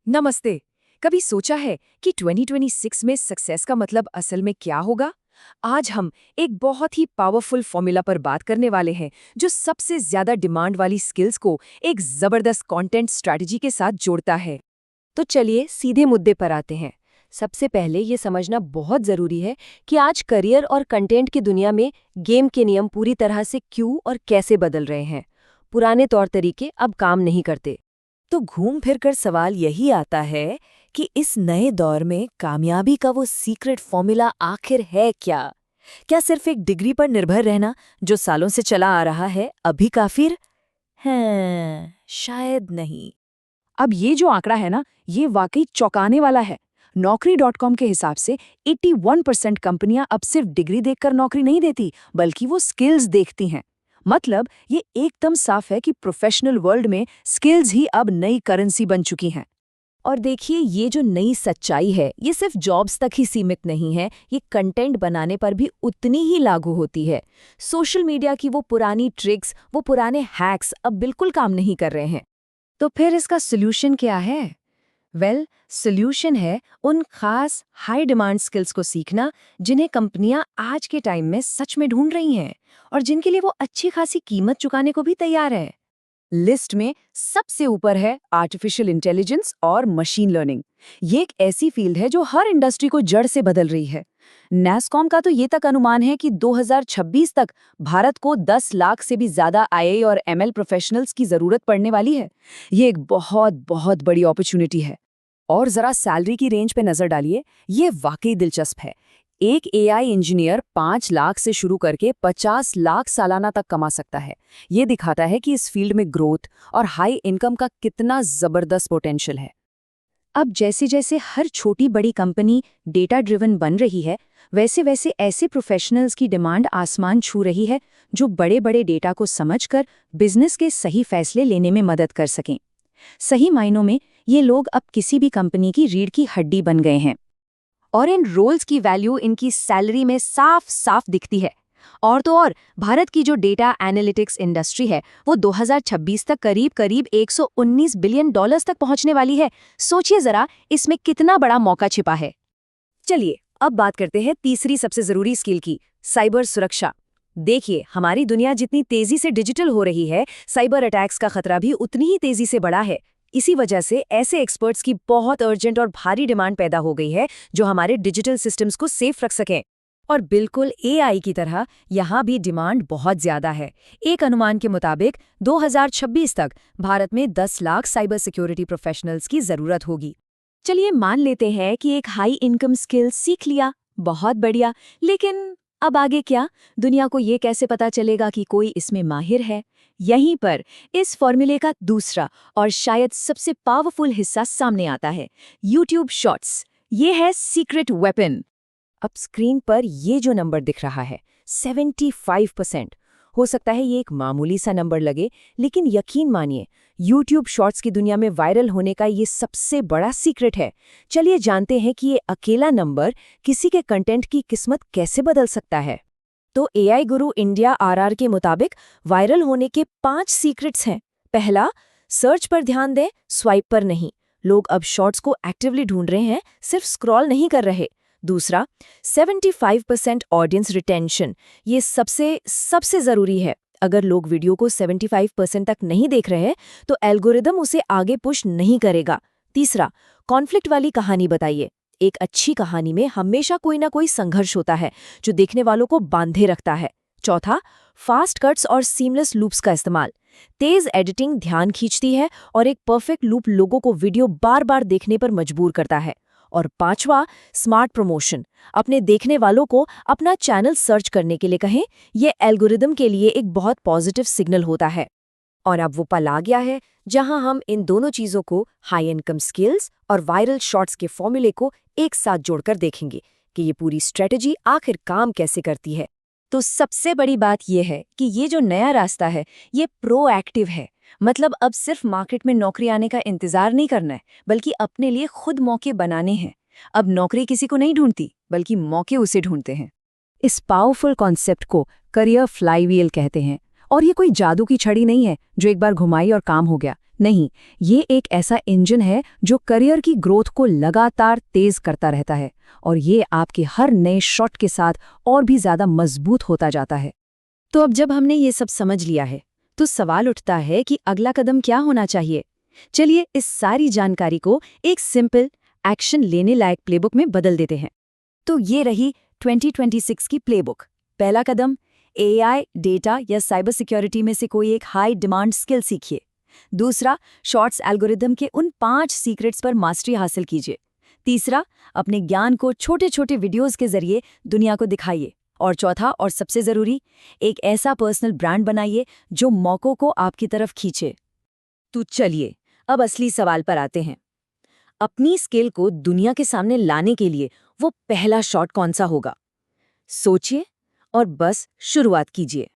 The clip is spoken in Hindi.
नमस्ते। कभी सोचा है कि 2026 में सक्सेस का मतलब असल में क्या होगा? आज हम एक बहुत ही पावरफुल फॉर्मूला पर बात करने वाले हैं जो सबसे ज्यादा डिमांड वाली स्किल्स को एक जबरदस्त कंटेंट स्ट्रैटेजी के साथ जोड़ता है। तो चलिए सीधे मुद्दे पर आते हैं। सबसे पहले ये समझना बहुत ज़रूरी है कि आज करियर और कंटेंट की दुनिया में गेम के नियम पूरी तरह से क्यों और कैसे बदल रहे हैं। पुराने तौर तरीके अब काम नहीं करते। तो घूम फिर कर सवाल यही आता है कि इस नए दौर में कामयाबी का वो सीक्रेट फॉर्मूला आखिर है क्या? क्या सिर्फ एक डिग्री पर निर्भर रहना जो सालों से चला आ रहा है अभी काफी है? शायद नहीं। अब ये जो आंकड़ा है ना, ये वाकई चौंकाने वाला है। Naukri.com के हिसाब से 81% कंपनियां अब सिर्फ डिग्री देखकर नौकरी नहीं देती, बल्कि वो स्किल्स देखती हैं। मतलब ये एकदम साफ है कि प्रोफेशनल वर्ल्ड में स्किल्स ही अब नई करेंसी बन चुकी हैं। और देखिए, ये जो नई सच्चाई है ये सिर्फ जॉब्स तक ही सीमित नहीं है, ये कंटेंट बनाने पर भी उतनी ही लागू होती है। सोशल मीडिया की वो पुरानी ट्रिक्स, वो पुराने हैक्स अब बिल्कुल काम नहीं कर रहे हैं। तो फिर इसका सोल्यूशन क्या है? सोल्यूशन है उन खास हाई डिमांड स्किल्स को सीखना जिन्हें कंपनियां आज के टाइम में सच में ढूंढ रही हैं और जिनके लिए वो अच्छी खासी कीमत चुकाने को भी तैयार है। लिस्ट में सबसे ऊपर है आर्टिफिशियल इंटेलिजेंस और मशीन लर्निंग। ये एक ऐसी फील्ड है जो हर इंडस्ट्री को जड़ से बदल रही है। नैस्कॉम का तो ये तक अनुमान है कि 2026 तक भारत को 10 लाख से भी ज्यादा आईए और एमएल प्रोफेशनल्स की जरूरत पड़ने वाली है। ये एक बहुत बहुत बड़ी अपॉर्चुनिटी है। और जरा सैलरी की रेंज पे नजर डालिए, ये वाकई दिलचस्प है। एक एआई इंजीनियर 5 लाख से शुरू करके 50 लाख सालाना तक कमा सकता है। ये दिखाता है कि इस फील्ड में ग्रोथ और हाई इनकम का कितना जबरदस्त पोटेंशियल है। अब जैसे जैसे हर छोटी बड़ी कंपनी डेटा ड्रिवन बन रही है, वैसे वैसे ऐसे प्रोफेशनल्स की डिमांड आसमान छू रही है जो बड़े बड़े डेटा को समझकर बिजनेस के सही फैसले लेने में मदद कर सकें। सही मायनों में ये लोग अब किसी भी कंपनी की रीढ़ की हड्डी बन गए हैं और इन रोल्स की वैल्यू इनकी सैलरी में साफ साफ दिखती है। और तो और भारत की जो डेटा एनालिटिक्स इंडस्ट्री है वो 2026 तक करीब करीब 119 बिलियन डॉलर्स तक पहुंचने वाली है। सोचिए जरा इसमें कितना बड़ा मौका छिपा है। चलिए अब बात करते हैं तीसरी सबसे जरूरी स्किल की, साइबर सुरक्षा। देखिए, हमारी दुनिया जितनी तेजी से डिजिटल हो रही है, साइबर अटैक्स का खतरा भी उतनी ही तेजी से बढ़ा है। इसी वजह से ऐसे एक्सपर्ट्स की बहुत अर्जेंट और भारी डिमांड पैदा हो गई है जो हमारे डिजिटल सिस्टम्स को सेफ रख सकें। और बिल्कुल एआई की तरह यहाँ भी डिमांड बहुत ज्यादा है। एक अनुमान के मुताबिक 2026 तक भारत में 10 लाख साइबर सिक्योरिटी प्रोफेशनल्स की जरूरत होगी। चलिए मान लेते हैं कि एक हाई इनकम स्किल सीख लिया, बहुत बढ़िया। लेकिन अब आगे क्या? दुनिया को ये कैसे पता चलेगा कि कोई इसमें माहिर है? यहीं पर इस फॉर्मूले का दूसरा और शायद सबसे पावरफुल हिस्सा सामने आता है, यूट्यूब शॉर्ट्स। ये है सीक्रेट वेपन। अब स्क्रीन पर ये जो नंबर दिख रहा है 75%, हो सकता है ये एक मामूली सा नंबर लगे, लेकिन यकीन मानिए YouTube शॉर्ट्स की दुनिया में वायरल होने का ये सबसे बड़ा सीक्रेट है। चलिए जानते हैं कि ये अकेला नंबर किसी के कंटेंट की किस्मत कैसे बदल सकता है। तो एआई गुरु इंडिया आरआर के मुताबिक वायरल होने के 5 सीक्रेट्स हैं। पहला, सर्च पर ध्यान दें, स्वाइप पर नहीं। लोग अब शॉर्ट्स को एक्टिवली ढूंढ रहे हैं, सिर्फ स्क्रॉल नहीं कर रहे। दूसरा, 75% ऑडियंस रिटेंशन। ये सबसे जरूरी है। अगर लोग वीडियो को 75% तक नहीं देख रहे तो एल्गोरिदम उसे आगे पुश नहीं करेगा। तीसरा, कॉन्फ्लिक्ट वाली कहानी बताइए। एक अच्छी कहानी में हमेशा कोई ना कोई संघर्ष होता है जो देखने वालों को बांधे रखता है। चौथा, फास्ट कट्स और सीमलेस लूप्स का इस्तेमाल। तेज एडिटिंग ध्यान खींचती है और एक परफेक्ट लूप लोगों को वीडियो बार बार देखने पर मजबूर करता है। और पांचवा, स्मार्ट प्रमोशन। अपने देखने वालों को अपना चैनल सर्च करने के लिए कहें, यह एल्गोरिदम के लिए एक बहुत पॉजिटिव सिग्नल होता है। और अब वो पल आ गया है जहां हम इन दोनों चीजों को, हाई इनकम स्किल्स और वायरल शॉर्ट्स के फॉर्मूले को एक साथ जोड़कर देखेंगे कि ये पूरी स्ट्रेटजी आखिर काम कैसे करती है। तो सबसे बड़ी बात यह है कि ये जो नया रास्ता है ये प्रोएक्टिव है। मतलब अब सिर्फ मार्केट में नौकरी आने का इंतजार नहीं करना है, बल्कि अपने लिए खुद मौके बनाने हैं। अब नौकरी किसी को नहीं ढूंढती, बल्कि मौके उसे ढूंढते हैं। इस पावरफुल कॉन्सेप्ट को करियर फ्लाईव्हील कहते हैं। और ये कोई जादू की छड़ी नहीं है जो एक बार घुमाई और काम हो गया। नहीं, ये एक ऐसा इंजन है जो करियर की ग्रोथ को लगातार तेज करता रहता है और ये आपके हर नए शॉट के साथ और भी ज्यादा मजबूत होता जाता है। तो अब जब हमने ये सब समझ लिया है, तो सवाल उठता है कि अगला कदम क्या होना चाहिए। चलिए इस सारी जानकारी को एक सिंपल, एक्शन लेने लायक प्लेबुक में बदल देते हैं। तो ये रही 2026 की प्लेबुक। पहला कदम, एआई, डेटा या साइबर सिक्योरिटी में से कोई एक हाई डिमांड स्किल सीखिए। दूसरा, शॉर्ट्स एल्गोरिदम के उन 5 सीक्रेट्स पर मास्टरी हासिल कीजिए। तीसरा, अपने ज्ञान को छोटे छोटे वीडियोस के जरिए दुनिया को दिखाइए। और चौथा और सबसे जरूरी, एक ऐसा पर्सनल ब्रांड बनाइए जो मौकों को आपकी तरफ खींचे। तो चलिए अब असली सवाल पर आते हैं। अपनी स्किल को दुनिया के सामने लाने के लिए वो पहला शॉट कौन सा होगा? सोचिए और बस शुरुआत कीजिए।